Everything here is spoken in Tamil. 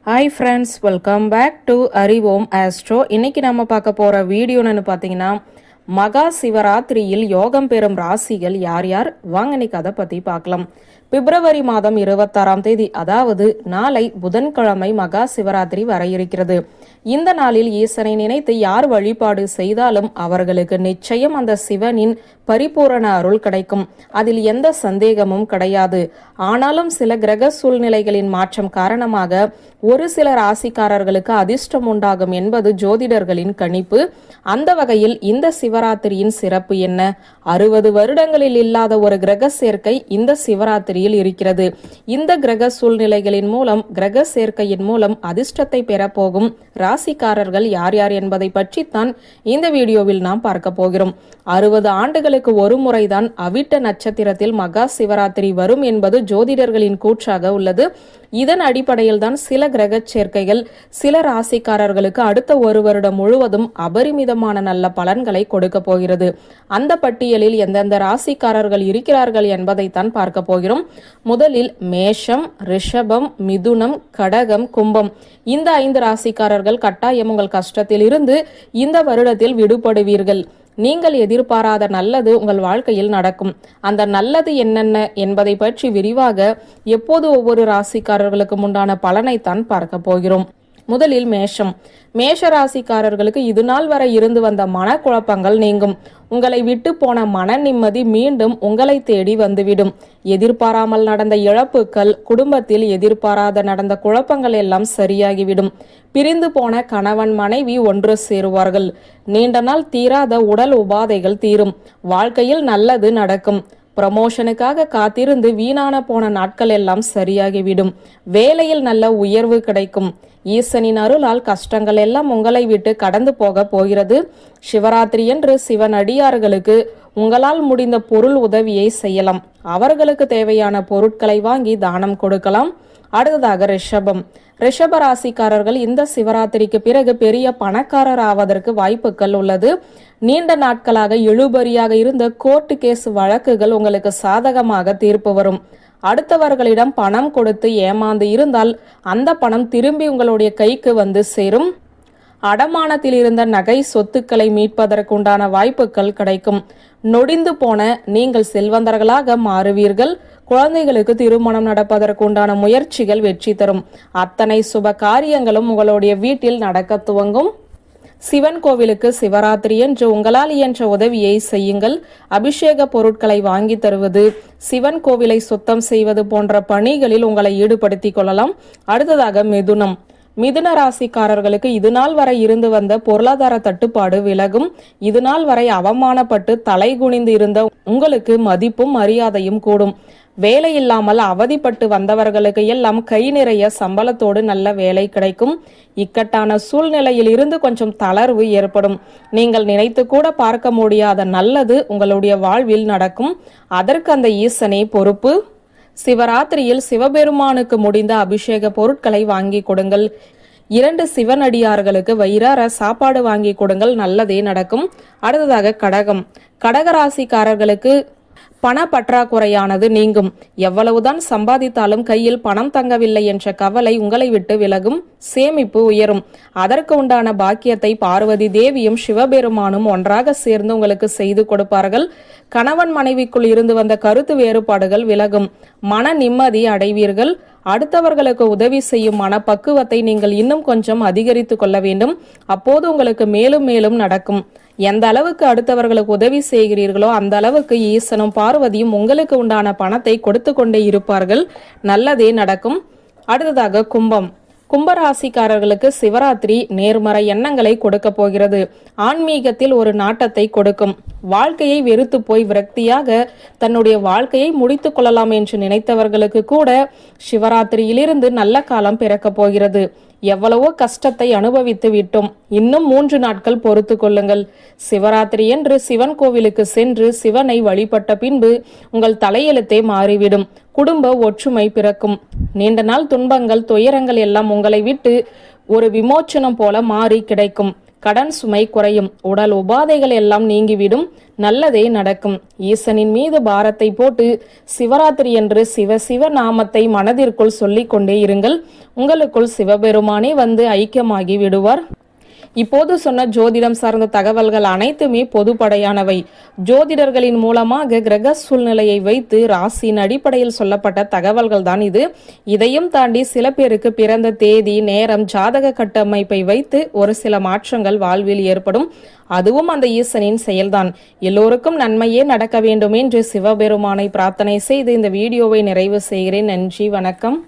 Hi friends, welcome back to அறிவோம் ஆஸ்ட்ரோ. இன்னைக்கு நம்ம பார்க்க போகிற வீடியோன்னு பார்த்தீங்கன்னா, மகா சிவராத்திரியில் யோகம் பெறும் ராசிகள் யார் யார்? வாங்க இன்னைக்கு அதை பற்றி பார்க்கலாம். பிப்ரவரி மாதம் 26ஆம் தேதி, அதாவது நாளை புதன்கிழமை மகா சிவராத்திரி வர இருக்கிறது. இந்த நாளில் ஈசனை நினைத்து யார் வழிபாடு செய்தாலும் அவர்களுக்கு நிச்சயம் அந்த சிவனின் பரிபூரண அருள் கிடைக்கும். அதில் எந்த சந்தேகமும் கிடையாது. ஆனாலும் சில கிரக சூழ்நிலைகளின் மாற்றம் காரணமாக ஒரு சில ராசிக்காரர்களுக்கு அதிர்ஷ்டம் உண்டாகும் என்பது ஜோதிடர்களின் கணிப்பு. அந்த வகையில் இந்த சிவராத்திரியின் சிறப்பு என்ன? 60 வருடங்களில் இல்லாத ஒரு கிரக சேர்க்கை இந்த சிவராத்திரியில் இருக்கிறது. இந்த கிரக சூழ்நிலைகளின் மூலம், கிரக சேர்க்கையின் மூலம் அதிர்ஷ்டத்தை பெறப்போகும் ராசிக்காரர்கள் யார் யார் என்பதை பற்றித்தான் இந்த வீடியோவில் நாம் பார்க்க போகிறோம். 60 ஆண்டுகளுக்கு ஒரு முறைதான் அவிட்ட நட்சத்திரத்தில் மகா சிவராத்திரி வரும் என்பது ஜோதிடர்களின் கூற்றாக உள்ளது. இதன் அடிப்படையில் தான் சில கிரக சேர்க்கைகள் சில ராசிக்காரர்களுக்கு அடுத்த ஒரு வருடம் முழுவதும் அபரிமிதமான நல்ல பலன்களை கொடுக்க போகிறது. அந்த பட்டியலில் எந்தெந்த ராசிக்காரர்கள் இருக்கிறார்கள் என்பதைத்தான் பார்க்க போகிறோம். முதலில் மேஷம், ரிஷபம், மிதுனம், கடகம், கும்பம், இந்த 5 ராசிக்காரர்கள் கட்டாயம் உங்கள் கஷ்டத்தில் இருந்து இந்த வருடத்தில் விடுபடுவீர்கள். நீங்கள் எதிர்பாராத நல்லது உங்கள் வாழ்க்கையில் நடக்கும். அந்த நல்லது என்னென்ன என்பதை பற்றி விரிவாக எப்போது ஒவ்வொரு ராசிக்காரர்களுக்கு உண்டான பலனைத்தான் பார்க்க போகிறோம். முதலில் மேஷம். மேஷ ராசிக்காரர்களுக்கு இது நாள் வரை இருந்து வந்த மனக்குழப்பங்கள் நீங்கும். உங்களை விட்டு போன மன நிம்மதி மீண்டும் உங்களை தேடி வந்துவிடும். எதிர்பாராமல் நடந்த இழப்புகள், குடும்பத்தில் எதிர்பாராத நடந்த குழப்பங்கள் எல்லாம் சரியாகிவிடும். பிரிந்து போன கணவன் மனைவி ஒன்று சேருவார்கள். நீண்ட நாள் தீராத உடல் உபாதைகள் தீரும். வாழ்க்கையில் நல்லது நடக்கும். ப்ரமோஷனுக்காக காத்திருந்து வீணான போன நாட்கள் எல்லாம் சரியாகிவிடும். வேலையில் நல்ல உயர்வு கிடைக்கும். ஈசனின் அருளால் கஷ்டங்கள் எல்லாம் உங்களை விட்டு கடந்து போக போகிறது. சிவராத்திரி என்று சிவன் அடியார்களுக்கு உங்களால் முடிந்த பொருள் உதவியை செய்யலாம். அவர்களுக்கு தேவையான பொருட்களை வாங்கி தானம் கொடுக்கலாம். அடுத்ததாக ரிஷபம். ரிஷப ராசிக்காரர்கள் இந்த சிவராத்திரிக்கு பிறகு பெரிய பணக்காரர் ஆவதற்கு வாய்ப்புகள் உள்ளது. நீண்ட நாட்களாக இழுபறியாக இருந்த கோர்ட்டு கேஸ் வழக்குகள் உங்களுக்கு சாதகமாக தீர்ப்பு வரும். அடுத்தவர்களிடம் பணம் கொடுத்து ஏமாந்து இருந்தால் அந்த பணம் திரும்பி உங்களுடைய கைக்கு வந்து சேரும். அடமானத்தில் இருந்த நகை சொத்துக்களை மீட்பதற்குண்டான வாய்ப்புகள் கிடைக்கும். நொடிந்து போன நீங்கள் செல்வந்தர்களாக மாறுவீர்கள். குழந்தைகளுக்கு திருமணம் நடப்பதற்குண்டான முயற்சிகள் வெற்றி தரும். அத்தனை சுப காரியங்களும் உங்களுடைய வீட்டில் நடக்க துவங்கும். சிவன் கோவிலுக்கு சிவராத்திரி என்று உங்களால் இயன்ற உதவியை செய்யுங்கள். அபிஷேக பொருட்களை வாங்கி தருவது, சிவன் கோவிலை சுத்தம் செய்வது போன்ற பணிகளில் உங்களை ஈடுபடுத்திக் கொள்ளலாம். அடுத்ததாக மிதுனம். மிதுன ராசிக்காரர்களுக்கு இதுநாள் வரை இருந்து வந்த பொருளாதார தட்டுப்பாடு விலகும். இதுநாள் வரை அவமானப்பட்டு தலை குனிந்து இருந்த உங்களுக்கு மதிப்பும் மரியாதையும் கூடும். வேலை இல்லாமல் அவதிப்பட்டு வந்தவர்களுக்கு எல்லாம் கை நிறைய சம்பளத்தோடு நல்ல வேலை கிடைக்கும். இக்கட்டான சூழ்நிலையில் இருந்து கொஞ்சம் தளர்வு ஏற்படும். நீங்கள் நினைத்து கூட பார்க்க முடியாத நல்லது உங்களுடைய வாழ்வில் நடக்கும். அதற்கு அந்த ஈசனே பொறுப்பு. சிவராத்திரியில் சிவபெருமானுக்கு முடிந்த அபிஷேக பொருட்களை வாங்கி கொடுங்கள். 2 சிவனடியார்களுக்கு வயிறார சாப்பாடு வாங்கி கொடுங்கள். நல்லதே நடக்கும். அடுத்ததாக கடகம். கடகராசிக்காரர்களுக்கு பண பற்றாக்குறையானது நீங்கும். எவ்வளவுதான் சம்பாதித்தாலும் கையில் பணம் தங்கவில்லை என்ற கவலை உங்களை விட்டு விலகும். சேமிப்பு உயரும். அதற்கு உண்டான பாக்கியத்தை பார்வதி தேவியும் சிவபெருமானும் ஒன்றாக சேர்ந்து உங்களுக்கு செய்து கொடுப்பார்கள். கணவன் மனைவிக்குள் இருந்து வந்த கருத்து வேறுபாடுகள் விலகும். மன நிம்மதி அடைவீர்கள். அடுத்தவர்களுக்கு உதவி செய்யும் மனப்பக்குவத்தை நீங்கள் இன்னும் கொஞ்சம் அதிகரித்து கொள்ள வேண்டும். அப்போது உங்களுக்கு மேலும் மேலும் நடக்கும். எந்த அளவுக்கு அடுத்தவர்களுக்கு உதவி செய்கிறீர்களோ அந்த அளவுக்கு ஈசனும் பார்வதியும் உங்களுக்கு உண்டான பணத்தை கொடுத்து கொண்டே இருப்பார்கள். நல்லதே நடக்கும். அடுத்ததாக கும்பம். கும்பராசிக்காரர்களுக்கு சிவராத்திரி நேர்மறை எண்ணங்களை கொடுக்க போகிறது. ஆன்மீகத்தில் ஒரு நாட்டத்தை கொடுக்கும். வாழ்க்கையை வெறுத்து போய் விரக்தியாக தன்னுடைய வாழ்க்கையை முடித்துக் கொள்ளலாம் என்று நினைத்தவர்களுக்கு கூட சிவராத்திரியிலிருந்து நல்ல காலம் பிறக்க போகிறது. எவ்வளவோ கஷ்டத்தை அனுபவித்து விட்டோம். இன்னும் 3 நாட்கள் பொறுத்து கொள்ளுங்கள். சிவராத்திரி என்று சிவன் கோவிலுக்கு சென்று சிவனை வழிபட்ட பின்பு உங்கள் தலையெழுத்தே மாறிவிடும். குடும்ப ஒற்றுமை பிறக்கும். நீண்ட நாள் துன்பங்கள், துயரங்கள் எல்லாம் உங்களை விட்டு ஒரு விமோச்சனம் போல மாறி கிடைக்கும். கடன் சுமை குறையும், உடல் உபாதைகள் எல்லாம் நீங்கிவிடும், நல்லதே நடக்கும். ஈசனின் மீது பாரத்தை போட்டு சிவராத்திரி என்று சிவ சிவ நாமத்தை மனதிற்குள் சொல்லிக் கொண்டே இருங்கள். உங்களுக்குள் சிவபெருமானே வந்து ஐக்கியமாகி விடுவார். இப்போது சொன்ன ஜோதிடம் சார்ந்த தகவல்கள் அனைத்துமே பொதுப்படையானவை. ஜோதிடர்களின் மூலமாக கிரக சூழ்நிலையை வைத்து ராசியின் அடிப்படையில் சொல்லப்பட்ட தகவல்கள் தான் இது. இதையும் தாண்டி சில பேருக்கு பிறந்த தேதி, நேரம், ஜாதக கட்டமைப்பை வைத்து ஒரு சில மாற்றங்கள் வாழ்வில் ஏற்படும். அதுவும் அந்த ஈசனின் செயல்தான். எல்லோருக்கும் நன்மையே நடக்க வேண்டும் என்று சிவபெருமானை பிரார்த்தனை செய்து இந்த வீடியோவை நிறைவு செய்கிறேன். நன்றி, வணக்கம்.